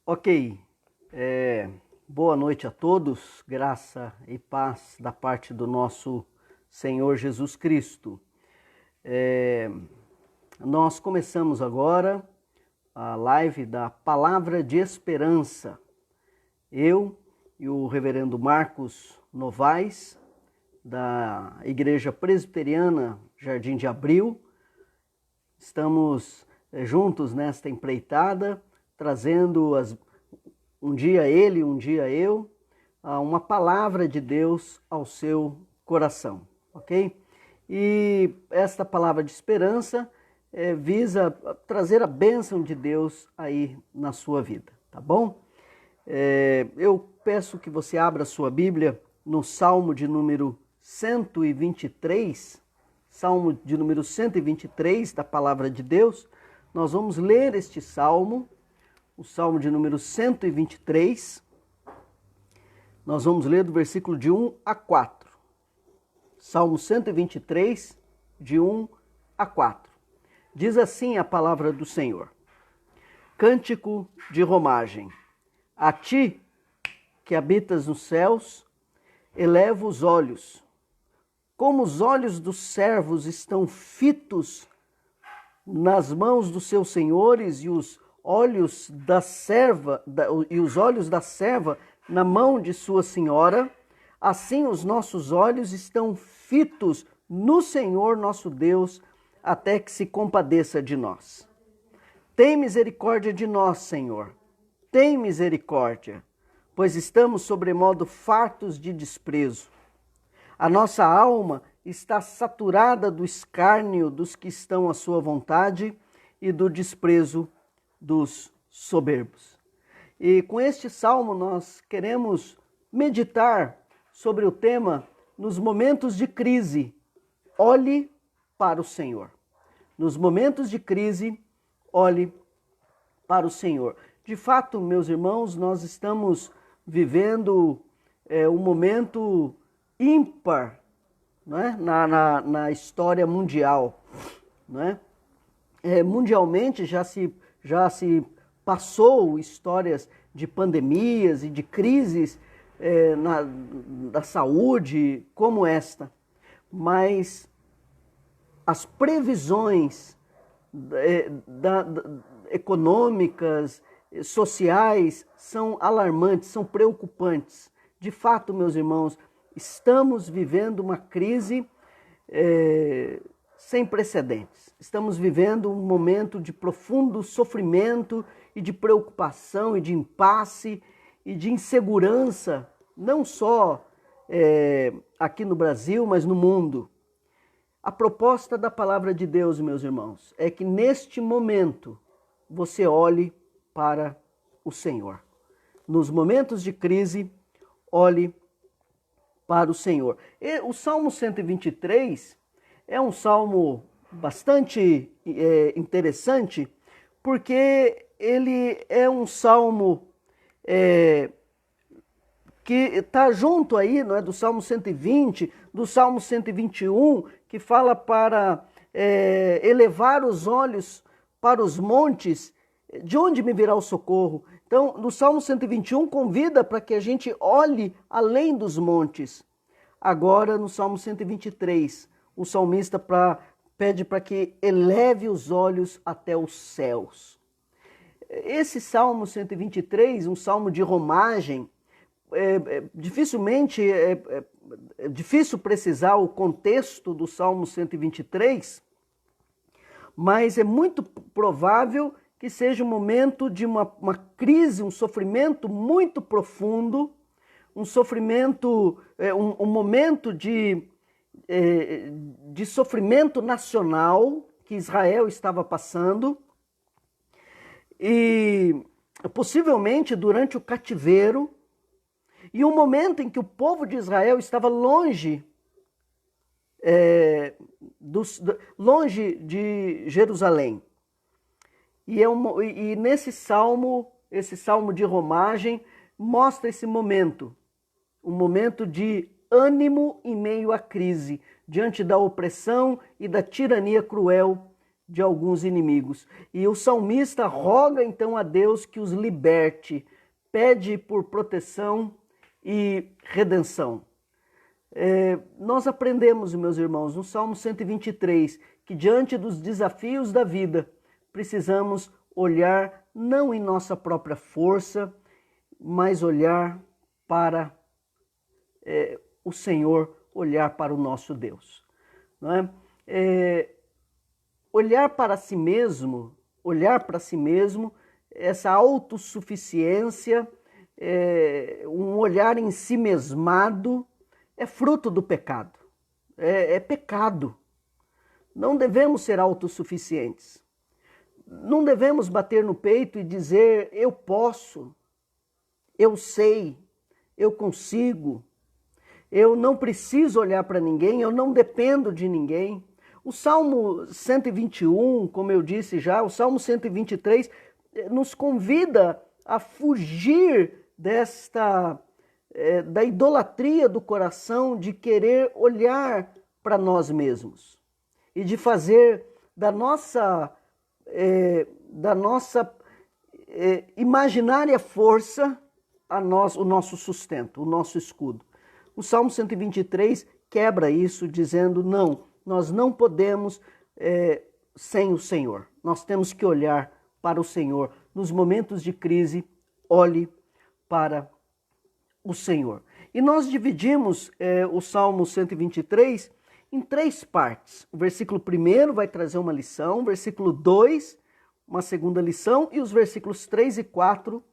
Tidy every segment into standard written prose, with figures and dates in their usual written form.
Ok, boa noite a todos, graça e paz da parte do nosso Senhor Jesus Cristo. Nós começamos agora a live da Palavra de Esperança. Eu e o reverendo Marcos Novaes, da Igreja Presbiteriana Jardim de Abril, estamos juntos nesta empreitada, trazendo um dia ele, um dia eu, uma palavra de Deus ao seu coração, ok? E esta palavra de esperança visa trazer a bênção de Deus aí na sua vida, tá bom? Eu peço que você abra a sua Bíblia no Salmo de número 123, Salmo de número 123 da Palavra de Deus. Nós vamos ler este Salmo, o Salmo de número 123. Nós vamos ler do versículo de 1 a 4. Salmo 123, de 1 a 4. Diz assim a palavra do Senhor. Cântico de romagem. A ti, que habitas nos céus, eleva os olhos. Como os olhos dos servos estão fitos nas mãos dos seus senhores e os olhos da serva na mão de sua senhora, assim os nossos olhos estão fitos no Senhor nosso Deus, até que se compadeça de nós. Tem misericórdia de nós, Senhor. Tem misericórdia, pois estamos sobremodo fartos de desprezo. A nossa alma está saturada do escárnio dos que estão à sua vontade e do desprezo dos soberbos. E com este salmo nós queremos meditar sobre o tema nos momentos de crise, olhe para o Senhor. Nos momentos de crise, olhe para o Senhor. De fato, meus irmãos, nós estamos vivendo um momento ímpar, não é? na história mundial. Não é? Mundialmente já se passou histórias de pandemias e de crises da saúde como esta, mas as previsões econômicas, sociais são alarmantes, são preocupantes. De fato, meus irmãos, estamos vivendo uma crise sem precedentes. Estamos vivendo um momento de profundo sofrimento e de preocupação e de impasse e de insegurança, não só aqui no Brasil, mas no mundo. A proposta da palavra de Deus, meus irmãos, é que neste momento você olhe para o Senhor. Nos momentos de crise, olhe para o Senhor. E o Salmo 123 é um salmo bastante interessante, porque ele é um salmo que está junto aí, não é, do Salmo 120, do Salmo 121, que fala para elevar os olhos para os montes, de onde me virá o socorro? Então, no Salmo 121 convida para que a gente olhe além dos montes. Agora, no Salmo 123, o salmista pede para que eleve os olhos até os céus. Esse Salmo 123, um salmo de romagem, dificilmente é difícil precisar o contexto do Salmo 123, mas é muito provável que seja um momento de uma crise, um sofrimento muito profundo, um sofrimento, um momento de sofrimento nacional que Israel estava passando, e possivelmente durante o cativeiro, e um momento em que o povo de Israel estava longe de Jerusalém. E nesse salmo, esse salmo de romagem, mostra esse momento, um momento de ânimo em meio à crise, diante da opressão e da tirania cruel de alguns inimigos. E o salmista roga então a Deus que os liberte, pede por proteção e redenção. Nós aprendemos, meus irmãos, no Salmo 123, que diante dos desafios da vida, precisamos olhar não em nossa própria força, mas olhar para o Senhor, olhar para o nosso Deus. Não é? Olhar para si mesmo, essa autossuficiência, um olhar ensimesmado, é fruto do pecado. É pecado. Não devemos ser autossuficientes. Não devemos bater no peito e dizer, eu posso, eu sei, eu consigo, eu não preciso olhar para ninguém, eu não dependo de ninguém. O Salmo 121, como eu disse já, o Salmo 123 nos convida a fugir da idolatria do coração, de querer olhar para nós mesmos e de fazer da nossa imaginária força o nosso sustento, o nosso escudo. O Salmo 123 quebra isso, dizendo, não, nós não podemos sem o Senhor. Nós temos que olhar para o Senhor. Nos momentos de crise, olhe para o Senhor. E nós dividimos o Salmo 123 em 3 partes. O versículo 1 vai trazer uma lição, o versículo 2, uma segunda lição, e os versículos 3 e 4,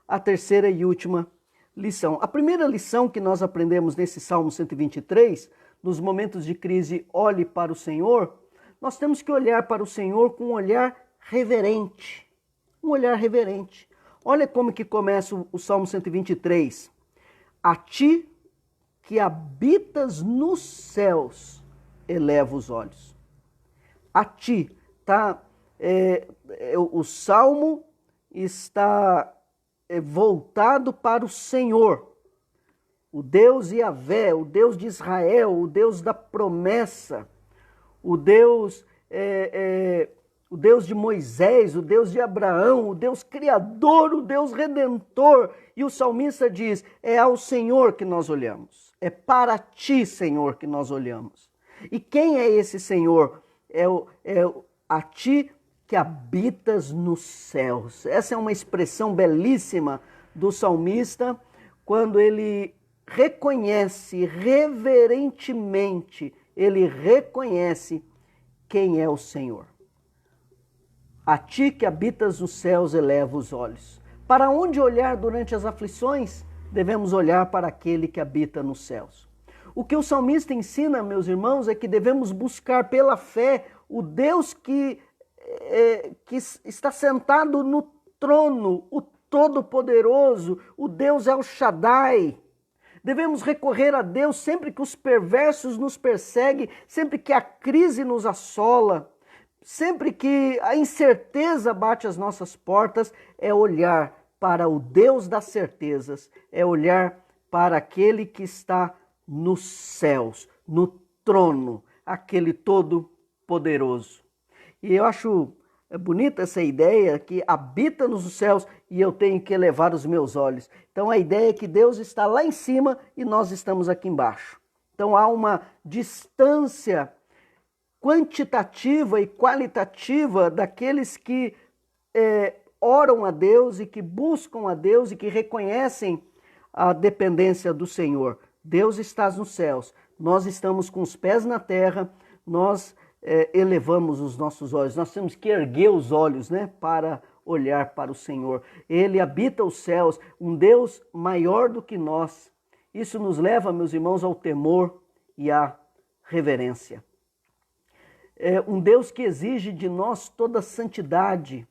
a terceira e última lição. A primeira lição que nós aprendemos nesse Salmo 123, nos momentos de crise, olhe para o Senhor, nós temos que olhar para o Senhor com um olhar reverente. Um olhar reverente. Olha como que começa o Salmo 123. A ti que habitas nos céus, eleva os olhos. A ti, tá? O Salmo está voltado para o Senhor, o Deus Yahvé, o Deus de Israel, o Deus da promessa, o Deus de Moisés, o Deus de Abraão, o Deus criador, o Deus redentor. E o salmista diz, é ao Senhor que nós olhamos, é para ti, Senhor, que nós olhamos. E quem é esse Senhor? É a ti que habitas nos céus. Essa é uma expressão belíssima do salmista, quando ele reconhece reverentemente, ele reconhece quem é o Senhor. A ti que habitas nos céus, eleva os olhos. Para onde olhar durante as aflições? Devemos olhar para aquele que habita nos céus. O que o salmista ensina, meus irmãos, é que devemos buscar pela fé o Deus que está sentado no trono, o Todo-Poderoso, o Deus El Shaddai. Devemos recorrer a Deus sempre que os perversos nos perseguem, sempre que a crise nos assola, sempre que a incerteza bate às nossas portas, é olhar para o Deus das certezas, é olhar para aquele que está nos céus, no trono, aquele Todo-Poderoso. E eu acho bonita essa ideia que habita nos céus e eu tenho que elevar os meus olhos. Então a ideia é que Deus está lá em cima e nós estamos aqui embaixo. Então há uma distância quantitativa e qualitativa daqueles que oram a Deus e que buscam a Deus e que reconhecem a dependência do Senhor. Deus está nos céus, nós estamos com os pés na terra, nós elevamos os nossos olhos, nós temos que erguer os olhos, para olhar para o Senhor. Ele habita os céus, um Deus maior do que nós. Isso nos leva, meus irmãos, ao temor e à reverência. É um Deus que exige de nós toda santidade.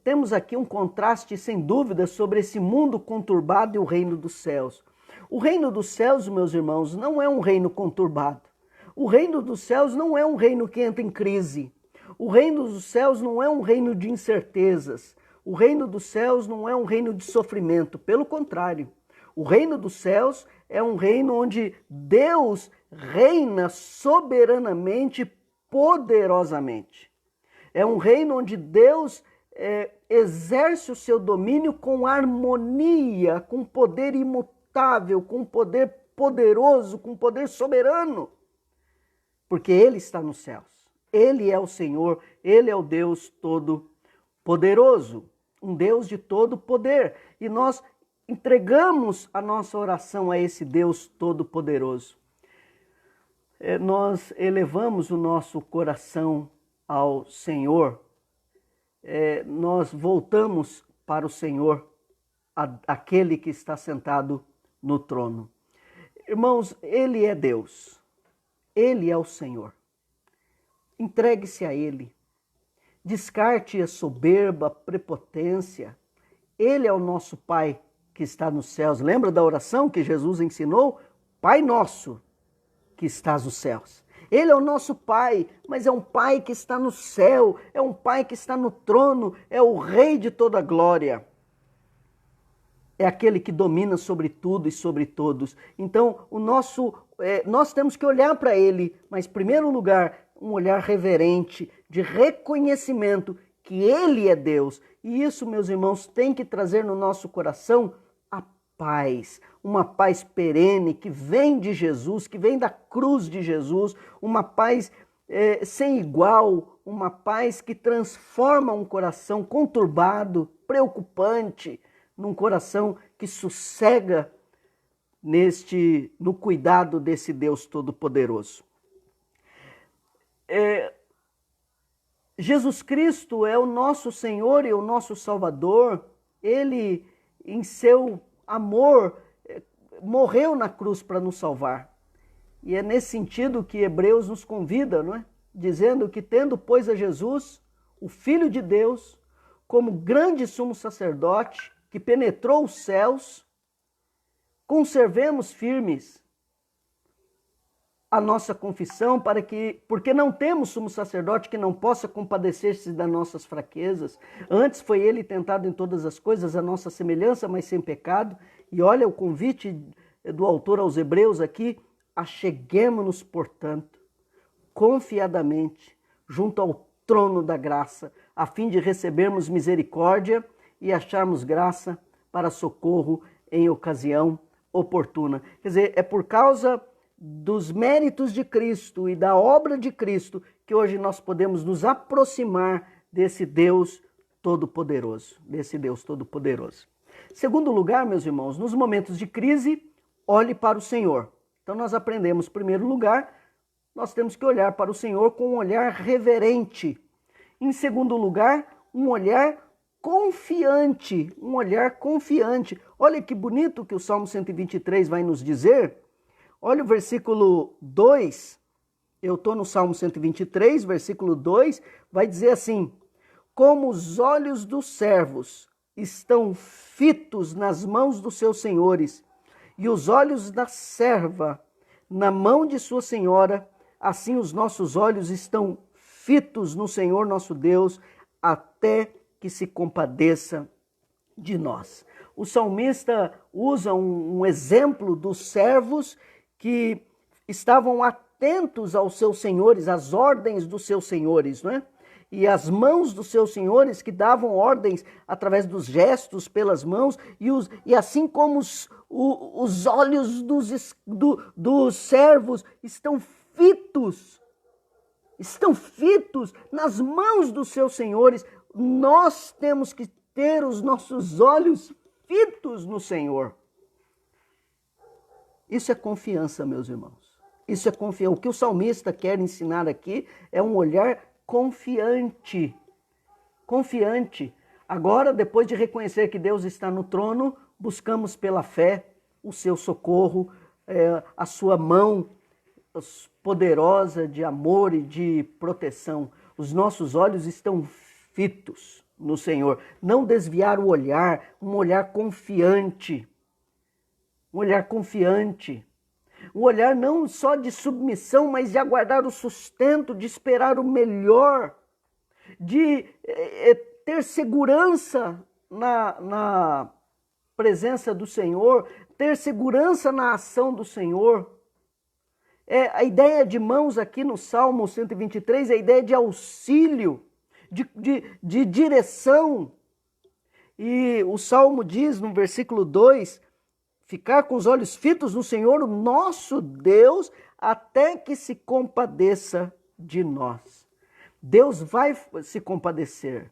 Temos aqui um contraste, sem dúvida, sobre esse mundo conturbado e o reino dos céus. O reino dos céus, meus irmãos, não é um reino conturbado. O reino dos céus não é um reino que entra em crise. O reino dos céus não é um reino de incertezas. O reino dos céus não é um reino de sofrimento. Pelo contrário, o reino dos céus é um reino onde Deus reina soberanamente poderosamente. É um reino onde Deus exerce o seu domínio com harmonia, com poder imutável, com poder poderoso, com poder soberano. Porque Ele está nos céus. Ele é o Senhor, Ele é o Deus todo-poderoso, um Deus de todo poder. E nós entregamos a nossa oração a esse Deus todo-poderoso. Nós elevamos o nosso coração ao Senhor, nós voltamos para o Senhor, aquele que está sentado no trono. Irmãos, Ele é Deus, Ele é o Senhor. Entregue-se a Ele, descarte a soberba, a prepotência. Ele é o nosso Pai que está nos céus. Lembra da oração que Jesus ensinou? Pai nosso que estás nos céus. Ele é o nosso Pai, mas é um Pai que está no céu, é um Pai que está no trono, é o Rei de toda a glória. É aquele que domina sobre tudo e sobre todos. Então, nós temos que olhar para Ele, mas em primeiro lugar, um olhar reverente, de reconhecimento que Ele é Deus. E isso, meus irmãos, tem que trazer no nosso coração a paz, uma paz perene que vem de Jesus, que vem da cruz de Jesus, uma paz sem igual, uma paz que transforma um coração conturbado, preocupante, num coração que sossega no cuidado desse Deus Todo-Poderoso. Jesus Cristo é o nosso Senhor e o nosso Salvador. Ele, em seu amor, morreu na cruz para nos salvar. E é nesse sentido que Hebreus nos convida, não é? Dizendo que tendo, pois, a Jesus, o Filho de Deus, como grande sumo sacerdote, que penetrou os céus, conservemos firmes a nossa confissão, porque não temos sumo sacerdote que não possa compadecer-se das nossas fraquezas. Antes foi ele tentado em todas as coisas, a nossa semelhança, mas sem pecado. E olha o convite do autor aos Hebreus aqui: acheguemo-nos, portanto, confiadamente, junto ao trono da graça, a fim de recebermos misericórdia e acharmos graça para socorro em ocasião oportuna. Quer dizer, é por causa dos méritos de Cristo e da obra de Cristo que hoje nós podemos nos aproximar desse Deus Todo-Poderoso, Segundo lugar, meus irmãos, nos momentos de crise, olhe para o Senhor. Então nós aprendemos, em primeiro lugar, nós temos que olhar para o Senhor com um olhar reverente. Em segundo lugar, um olhar confiante, Olha que bonito que o Salmo 123 vai nos dizer. Olha o versículo 2, eu estou no Salmo 123, versículo 2, vai dizer assim: como os olhos dos servos estão fitos nas mãos dos seus senhores, e os olhos da serva na mão de sua senhora, assim os nossos olhos estão fitos no Senhor nosso Deus, até que se compadeça de nós. O salmista usa um exemplo dos servos que estavam atentos aos seus senhores, às ordens dos seus senhores, não é? E as mãos dos seus senhores que davam ordens através dos gestos pelas mãos, e assim como os olhos dos servos estão fitos nas mãos dos seus senhores, nós temos que ter os nossos olhos fitos no Senhor. Isso é confiança, meus irmãos. Isso é confiança. O que o salmista quer ensinar aqui é um olhar confiante. Agora, depois de reconhecer que Deus está no trono, buscamos pela fé o seu socorro, a sua mão poderosa de amor e de proteção. Os nossos olhos estão fitos no Senhor. Não desviar o olhar, um olhar confiante. Um olhar não só de submissão, mas de aguardar o sustento, de esperar o melhor, de ter segurança na presença do Senhor, ter segurança na ação do Senhor. A ideia de mãos aqui no Salmo 123 é a ideia de auxílio, de direção. E o Salmo diz no versículo 2, ficar com os olhos fitos no Senhor, o nosso Deus, até que se compadeça de nós. Deus vai se compadecer.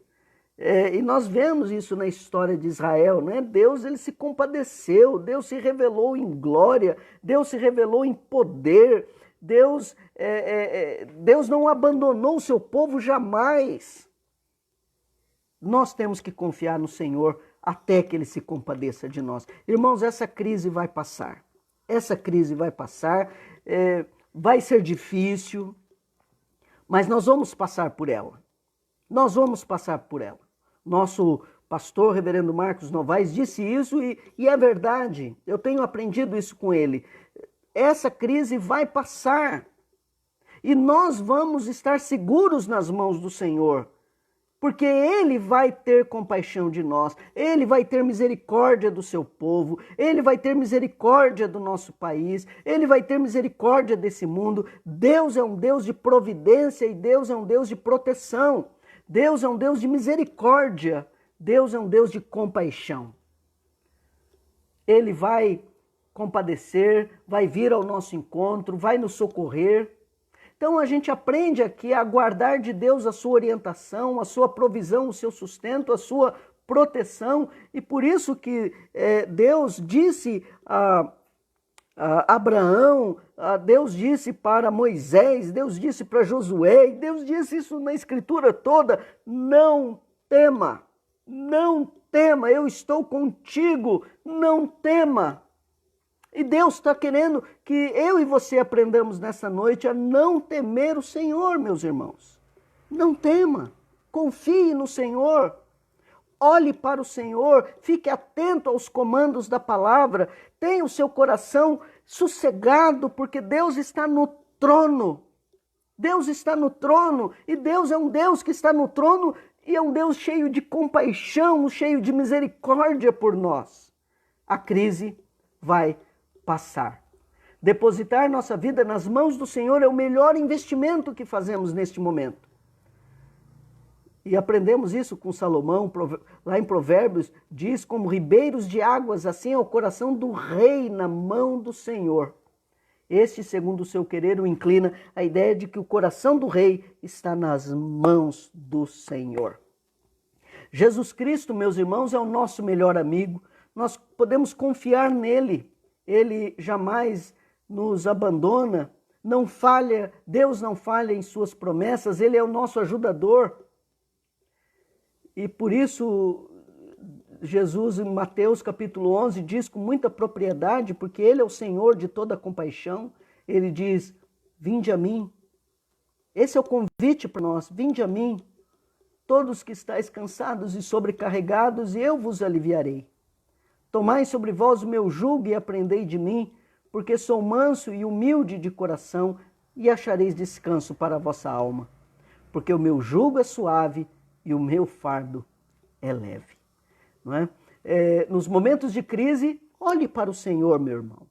E nós vemos isso na história de Israel, né? Deus, ele se compadeceu, Deus se revelou em glória, Deus se revelou em poder, Deus não abandonou o seu povo jamais. Nós temos que confiar no Senhor até que ele se compadeça de nós. Irmãos, essa crise vai passar. Essa crise vai passar, vai ser difícil, mas nós vamos passar por ela. Nós vamos passar por ela. Nosso pastor, reverendo Marcos Novaes, disse isso e é verdade. Eu tenho aprendido isso com ele. Essa crise vai passar e nós vamos estar seguros nas mãos do Senhor, porque Ele vai ter compaixão de nós, Ele vai ter misericórdia do seu povo, Ele vai ter misericórdia do nosso país, Ele vai ter misericórdia desse mundo. Deus é um Deus de providência e Deus é um Deus de proteção. Deus é um Deus de misericórdia, Deus é um Deus de compaixão. Ele vai compadecer, vai vir ao nosso encontro, vai nos socorrer. Então a gente aprende aqui a aguardar de Deus a sua orientação, a sua provisão, o seu sustento, a sua proteção. E por isso que Deus disse a Abraão, Deus disse para Moisés, Deus disse para Josué, Deus disse isso na Escritura toda: não tema, não tema, eu estou contigo, não tema. E Deus está querendo que eu e você aprendamos nessa noite a não temer o Senhor, meus irmãos. Não tema, confie no Senhor. Olhe para o Senhor, fique atento aos comandos da palavra, tenha o seu coração sossegado, porque Deus está no trono. Deus está no trono, e Deus é um Deus que está no trono, e é um Deus cheio de compaixão, cheio de misericórdia por nós. A crise vai passar. Depositar nossa vida nas mãos do Senhor é o melhor investimento que fazemos neste momento. E aprendemos isso com Salomão, lá em Provérbios, diz: como ribeiros de águas, assim é o coração do rei na mão do Senhor. Este, segundo o seu querer, o inclina. A ideia de que o coração do rei está nas mãos do Senhor. Jesus Cristo, meus irmãos, é o nosso melhor amigo. Nós podemos confiar nele. Ele jamais nos abandona, não falha, Deus não falha em suas promessas, ele é o nosso ajudador. E por isso, Jesus, em Mateus capítulo 11, diz com muita propriedade, porque Ele é o Senhor de toda compaixão, Ele diz: vinde a mim. Esse é o convite para nós: vinde a mim, todos que estáis cansados e sobrecarregados, e eu vos aliviarei. Tomai sobre vós o meu jugo e aprendei de mim, porque sou manso e humilde de coração, e achareis descanso para a vossa alma. Porque o meu jugo é suave e o meu fardo é leve. Não é? Nos momentos de crise, olhe para o Senhor, meu irmão.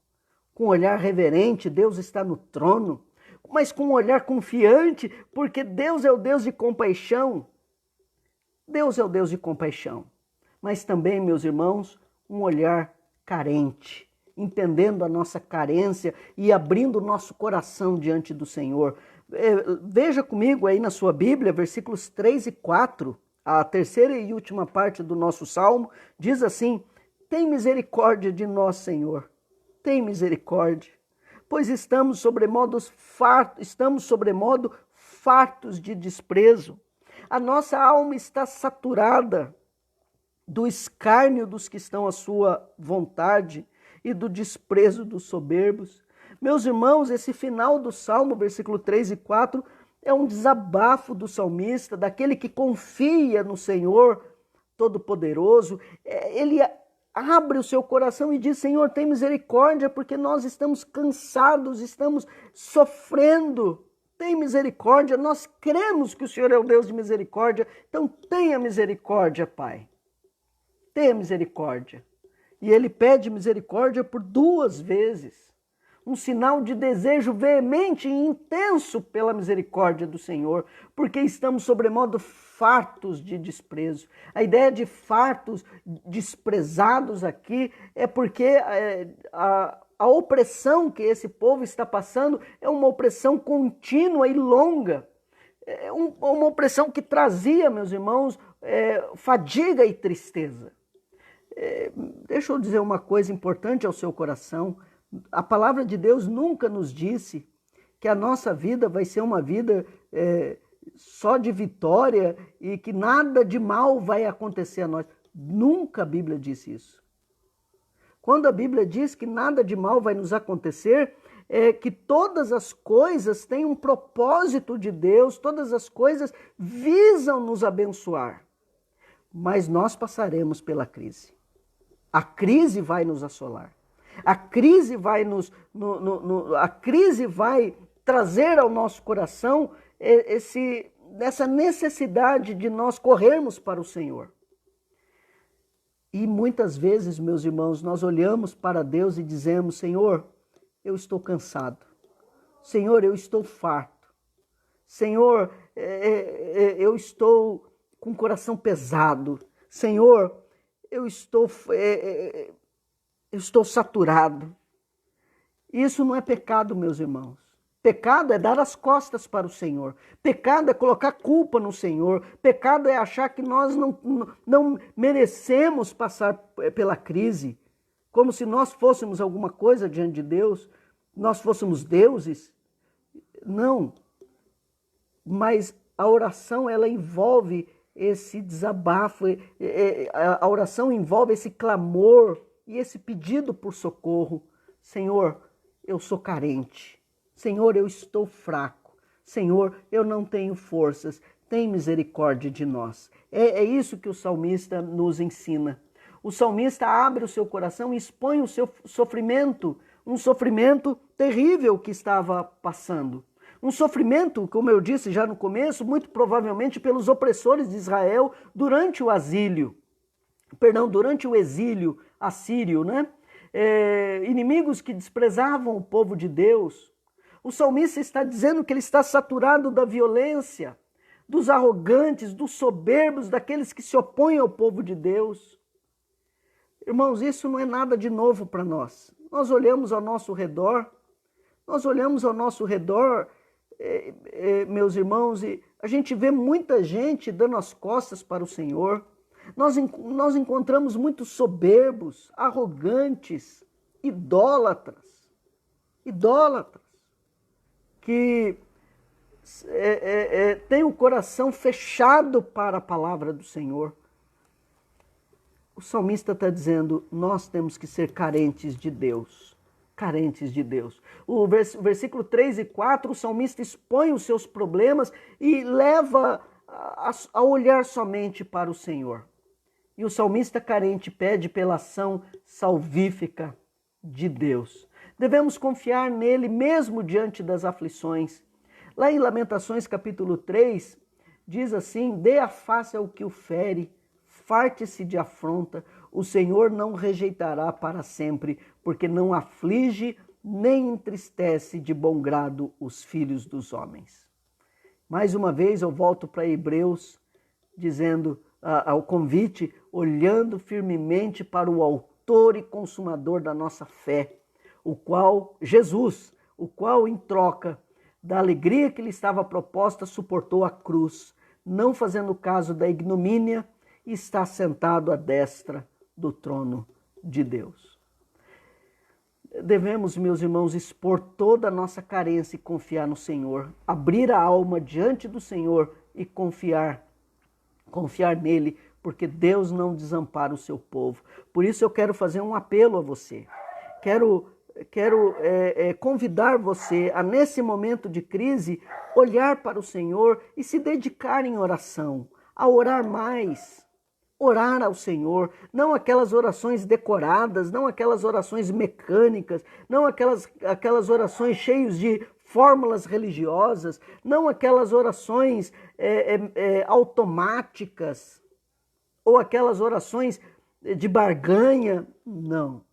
Com um olhar reverente, Deus está no trono, mas com um olhar confiante, porque Deus é o Deus de compaixão. Deus é o Deus de compaixão. Mas também, meus irmãos, um olhar carente, entendendo a nossa carência e abrindo o nosso coração diante do Senhor. Veja comigo aí na sua Bíblia, versículos 3 e 4, a terceira e última parte do nosso Salmo, diz assim: tem misericórdia de nós, Senhor, tem misericórdia, pois estamos sobremodo fartos de desprezo. A nossa alma está saturada do escárnio dos que estão à sua vontade e do desprezo dos soberbos. Meus irmãos, esse final do Salmo, versículo 3 e 4, é um desabafo do salmista, daquele que confia no Senhor Todo-Poderoso. Ele abre o seu coração e diz: Senhor, tem misericórdia, porque nós estamos cansados, estamos sofrendo. Tem misericórdia, nós cremos que o Senhor é o Deus de misericórdia, então tenha misericórdia, Pai. Tenha misericórdia. E ele pede misericórdia por 2 vezes. um sinal de desejo veemente e intenso pela misericórdia do Senhor, porque estamos sobremodo fartos de desprezo. A ideia de fartos, desprezados aqui, é porque a opressão que esse povo está passando é uma opressão contínua e longa. É uma opressão que trazia, meus irmãos, fadiga e tristeza. Deixa eu dizer uma coisa importante ao seu coração. A palavra de Deus nunca nos disse que a nossa vida vai ser uma vida só de vitória e que nada de mal vai acontecer a nós. Nunca a Bíblia disse isso. Quando a Bíblia diz que nada de mal vai nos acontecer, é que todas as coisas têm um propósito de Deus, todas as coisas visam nos abençoar. Mas nós passaremos pela crise. A crise vai nos assolar. A crise vai a crise vai trazer ao nosso coração essa necessidade de nós corrermos para o Senhor. E muitas vezes, meus irmãos, nós olhamos para Deus e dizemos: Senhor, eu estou cansado. Senhor, eu estou farto. Senhor, eu estou com o coração pesado. Senhor, eu estou saturado. Isso não é pecado, meus irmãos. Pecado é dar as costas para o Senhor. Pecado é colocar culpa no Senhor. Pecado é achar que nós não merecemos passar pela crise, como se nós fôssemos alguma coisa diante de Deus, nós fôssemos deuses. Não. Mas a oração, ela envolve esse desabafo, a oração envolve esse clamor e esse pedido por socorro. Senhor, eu sou carente. Senhor, eu estou fraco. Senhor, eu não tenho forças. Tem misericórdia de nós. É isso que o salmista nos ensina. O salmista abre o seu coração e expõe o seu sofrimento, um sofrimento terrível que estava passando. Um sofrimento, como eu disse já no começo, muito provavelmente pelos opressores de Israel durante o durante o exílio assírio, né? Inimigos que desprezavam o povo de Deus. O salmista está dizendo que ele está saturado da violência, dos arrogantes, dos soberbos, daqueles que se opõem ao povo de Deus. Irmãos, isso não é nada de novo para nós. Nós olhamos ao nosso redor, meus irmãos, e a gente vê muita gente dando as costas para o Senhor. Nós encontramos muitos soberbos, arrogantes, idólatras, que têm o coração fechado para a palavra do Senhor. O salmista está dizendo: nós temos que ser carentes de Deus. Carentes de Deus. O versículo 3 e 4, o salmista expõe os seus problemas e leva a olhar somente para o Senhor. E o salmista carente pede pela ação salvífica de Deus. Devemos confiar nele mesmo diante das aflições. Lá em Lamentações capítulo 3, diz assim: dê a face ao que o fere, farte-se de afronta, o Senhor não rejeitará para sempre, porque não aflige nem entristece de bom grado os filhos dos homens. Mais uma vez eu volto para Hebreus, dizendo ao convite, olhando firmemente para o autor e consumador da nossa fé, Jesus, o qual em troca da alegria que lhe estava proposta suportou a cruz, não fazendo caso da ignomínia, e está sentado à destra do trono de Deus. Devemos, meus irmãos, expor toda a nossa carência e confiar no Senhor, abrir a alma diante do Senhor e confiar nele, porque Deus não desampara o seu povo. Por isso eu quero fazer um apelo a você. Quero convidar você a, nesse momento de crise, olhar para o Senhor e se dedicar em oração, a orar mais. Orar ao Senhor, não aquelas orações decoradas, não aquelas orações mecânicas, não aquelas orações cheias de fórmulas religiosas, não aquelas orações automáticas, ou aquelas orações de barganha. Não.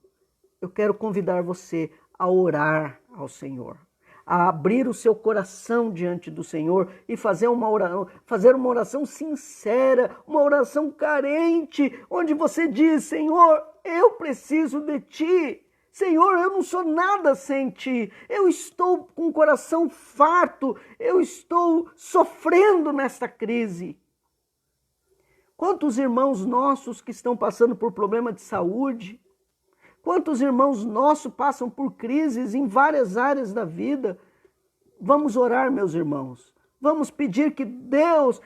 Eu quero convidar você a orar ao Senhor, a abrir o seu coração diante do Senhor e fazer uma oração sincera, uma oração carente, onde você diz: Senhor, eu preciso de Ti. Senhor, eu não sou nada sem Ti. Eu estou com o coração farto, eu estou sofrendo nesta crise. Quantos irmãos nossos que estão passando por problema de saúde, quantos irmãos nossos passam por crises em várias áreas da vida? Vamos orar, meus irmãos. Vamos pedir que Deus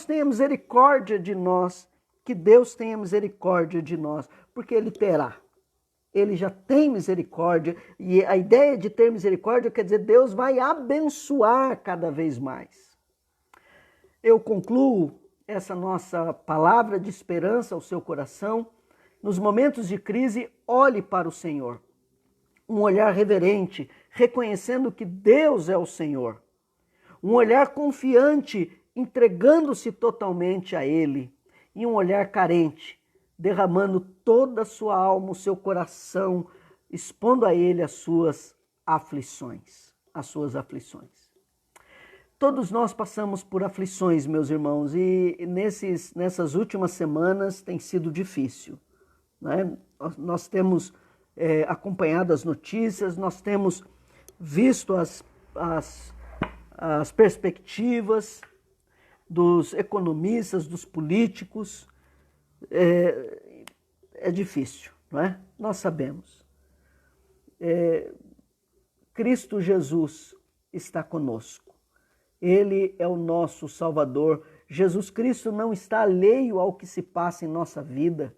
tenha misericórdia de nós, que Deus tenha misericórdia de nós, porque Ele terá. Ele já tem misericórdia, e a ideia de ter misericórdia quer dizer Deus vai abençoar cada vez mais. Eu concluo essa nossa palavra de esperança ao seu coração. Nos momentos de crise, olhe para o Senhor. Um olhar reverente, reconhecendo que Deus é o Senhor. Um olhar confiante, entregando-se totalmente a Ele. E um olhar carente, derramando toda a sua alma, o seu coração, expondo a Ele as suas aflições. Todos nós passamos por aflições, meus irmãos, e nessas últimas semanas tem sido difícil, né? Nós temos acompanhado as notícias, nós temos visto as perspectivas dos economistas, dos políticos. É difícil, não é? Nós sabemos. Cristo Jesus está conosco. Ele é o nosso Salvador. Jesus Cristo não está alheio ao que se passa em nossa vida.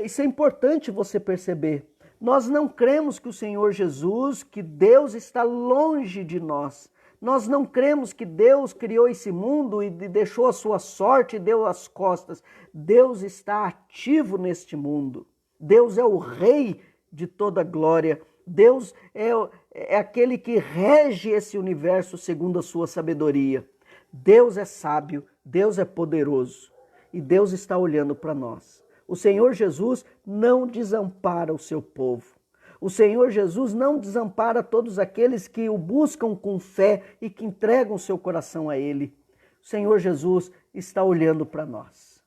Isso é importante você perceber. Nós não cremos que o Senhor Jesus, que Deus está longe de nós. Nós não cremos que Deus criou esse mundo e deixou a sua sorte e deu as costas. Deus está ativo neste mundo. Deus é o Rei de toda glória. Deus é aquele que rege esse universo segundo a sua sabedoria. Deus é sábio, Deus é poderoso e Deus está olhando para nós. O Senhor Jesus não desampara o seu povo. O Senhor Jesus não desampara todos aqueles que o buscam com fé e que entregam o seu coração a Ele. O Senhor Jesus está olhando para nós.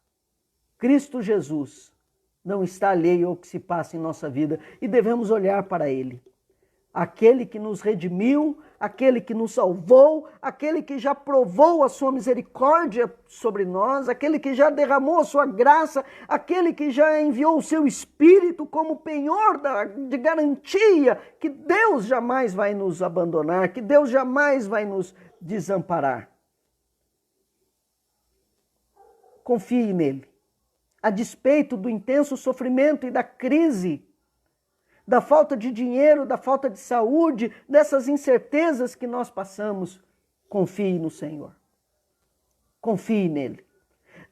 Cristo Jesus não está alheio ao que se passa em nossa vida e devemos olhar para Ele. Aquele que nos redimiu, aquele que nos salvou, aquele que já provou a sua misericórdia sobre nós, aquele que já derramou a sua graça, aquele que já enviou o seu Espírito como penhor de garantia que Deus jamais vai nos abandonar, que Deus jamais vai nos desamparar. Confie nele. A despeito do intenso sofrimento e da crise, da falta de dinheiro, da falta de saúde, dessas incertezas que nós passamos, confie no Senhor. Confie nele.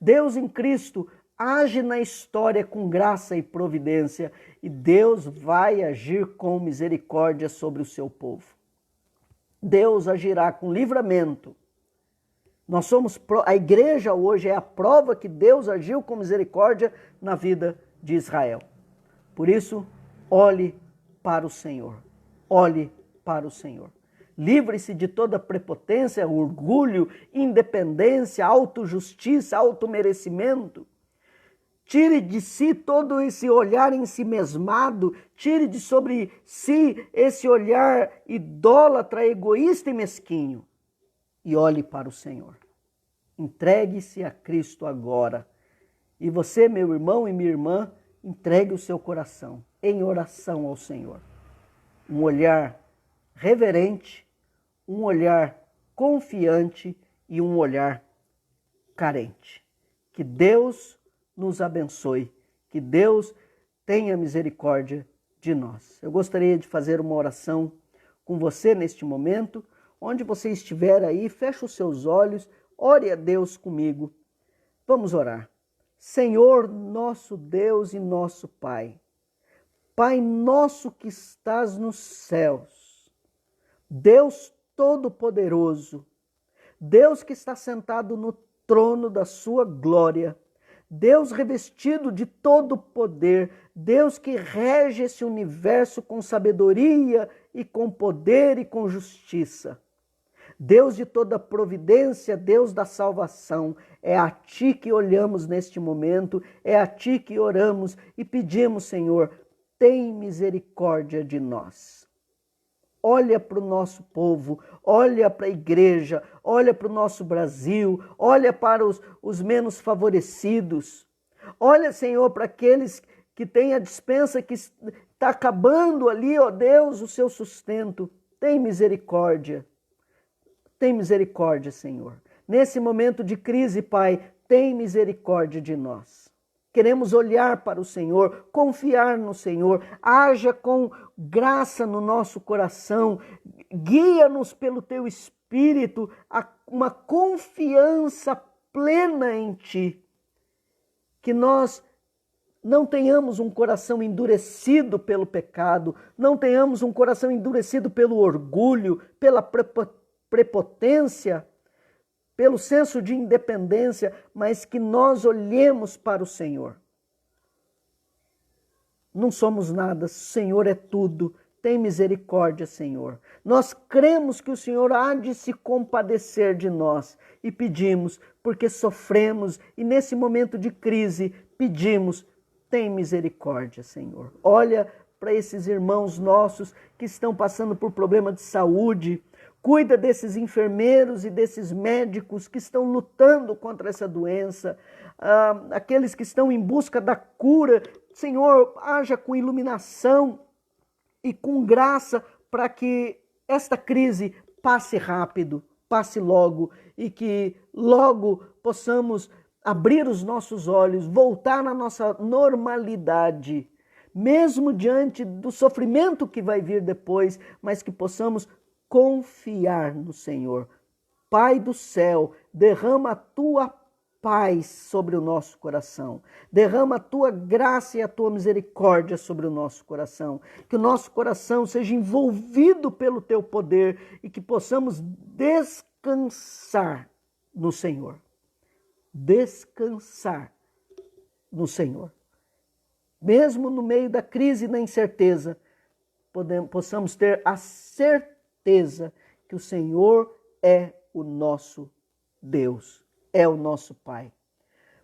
Deus em Cristo age na história com graça e providência e Deus vai agir com misericórdia sobre o seu povo. Deus agirá com livramento. A igreja hoje é a prova que Deus agiu com misericórdia na vida de Israel. Por isso, olhe para o Senhor. Olhe para o Senhor. Livre-se de toda prepotência, orgulho, independência, autojustiça, automerecimento. Tire de si todo esse olhar ensimesmado, tire de sobre si esse olhar idólatra, egoísta e mesquinho. E olhe para o Senhor. Entregue-se a Cristo agora. E você, meu irmão e minha irmã, entregue o seu coração em oração ao Senhor. Um olhar reverente, um olhar confiante e um olhar carente. Que Deus nos abençoe, que Deus tenha misericórdia de nós. Eu gostaria de fazer uma oração com você neste momento. Onde você estiver aí, feche os seus olhos, ore a Deus comigo. Vamos orar. Senhor, nosso Deus e nosso Pai, Pai nosso que estás nos céus, Deus Todo-Poderoso, Deus que está sentado no trono da sua glória, Deus revestido de todo poder, Deus que rege esse universo com sabedoria e com poder e com justiça. Deus de toda providência, Deus da salvação, é a Ti que olhamos neste momento, é a Ti que oramos e pedimos, Senhor, tem misericórdia de nós. Olha para o nosso povo, olha para a igreja, olha para o nosso Brasil, olha para os menos favorecidos. Olha, Senhor, para aqueles que têm a despensa que está acabando ali, ó Deus, o seu sustento. Tem misericórdia. Tem misericórdia, Senhor. Nesse momento de crise, Pai, tem misericórdia de nós. Queremos olhar para o Senhor, confiar no Senhor, haja com graça no nosso coração, guia-nos pelo Teu Espírito a uma confiança plena em Ti. Que nós não tenhamos um coração endurecido pelo pecado, não tenhamos um coração endurecido pelo orgulho, pela prepotência, pelo senso de independência, mas que nós olhemos para o Senhor. Não somos nada, o Senhor é tudo. Tem misericórdia, Senhor. Nós cremos que o Senhor há de se compadecer de nós e pedimos, porque sofremos e nesse momento de crise pedimos, tem misericórdia, Senhor. Olha para esses irmãos nossos que estão passando por problema de saúde. Cuida desses enfermeiros e desses médicos que estão lutando contra essa doença, aqueles que estão em busca da cura. Senhor, haja com iluminação e com graça para que esta crise passe rápido, passe logo e que logo possamos abrir os nossos olhos, voltar na nossa normalidade, mesmo diante do sofrimento que vai vir depois, mas que possamos confiar no Senhor. Pai do céu, derrama a Tua paz sobre o nosso coração. Derrama a Tua graça e a Tua misericórdia sobre o nosso coração. Que o nosso coração seja envolvido pelo Teu poder e que possamos descansar no Senhor. Descansar no Senhor. Mesmo no meio da crise e da incerteza, possamos ter a certeza que o Senhor é o nosso Deus, é o nosso Pai.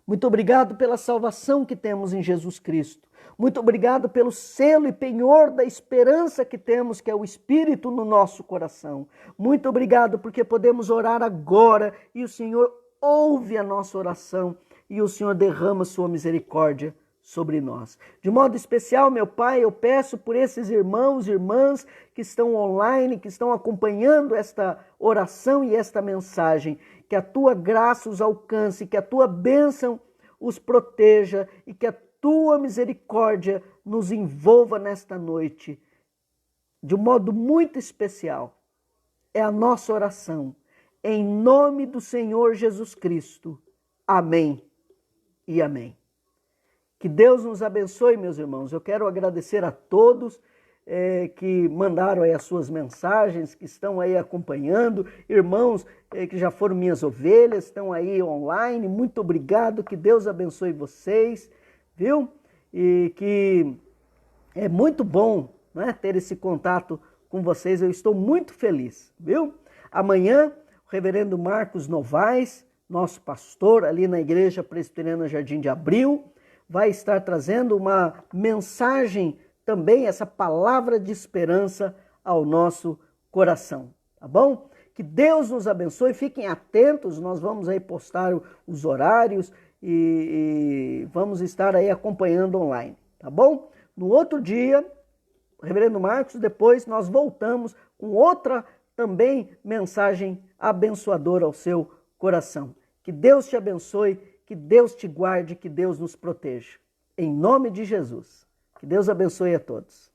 Muito obrigado pela salvação que temos em Jesus Cristo. Muito obrigado pelo selo e penhor da esperança que temos, que é o Espírito no nosso coração. Muito obrigado porque podemos orar agora e o Senhor ouve a nossa oração e o Senhor derrama sua misericórdia sobre nós. De modo especial, meu Pai, eu peço por esses irmãos e irmãs que estão online, que estão acompanhando esta oração e esta mensagem, que a Tua graça os alcance, que a Tua bênção os proteja e que a Tua misericórdia nos envolva nesta noite. De um modo muito especial, é a nossa oração. Em nome do Senhor Jesus Cristo. Amém e amém. Que Deus nos abençoe, meus irmãos. Eu quero agradecer a todos que mandaram aí as suas mensagens, que estão aí acompanhando. Irmãos que já foram minhas ovelhas, estão aí online. Muito obrigado, que Deus abençoe vocês, viu? E que é muito bom, né, ter esse contato com vocês. Eu estou muito feliz, viu? Amanhã, o reverendo Marcos Novaes, nosso pastor ali na Igreja Presbiteriana Jardim de Abril, vai estar trazendo uma mensagem também, essa palavra de esperança ao nosso coração, tá bom? Que Deus nos abençoe, fiquem atentos, nós vamos aí postar os horários e vamos estar aí acompanhando online, tá bom? No outro dia, reverendo Marcos, depois nós voltamos com outra também mensagem abençoadora ao seu coração. Que Deus te abençoe, que Deus te guarde, que Deus nos proteja. Em nome de Jesus. Que Deus abençoe a todos.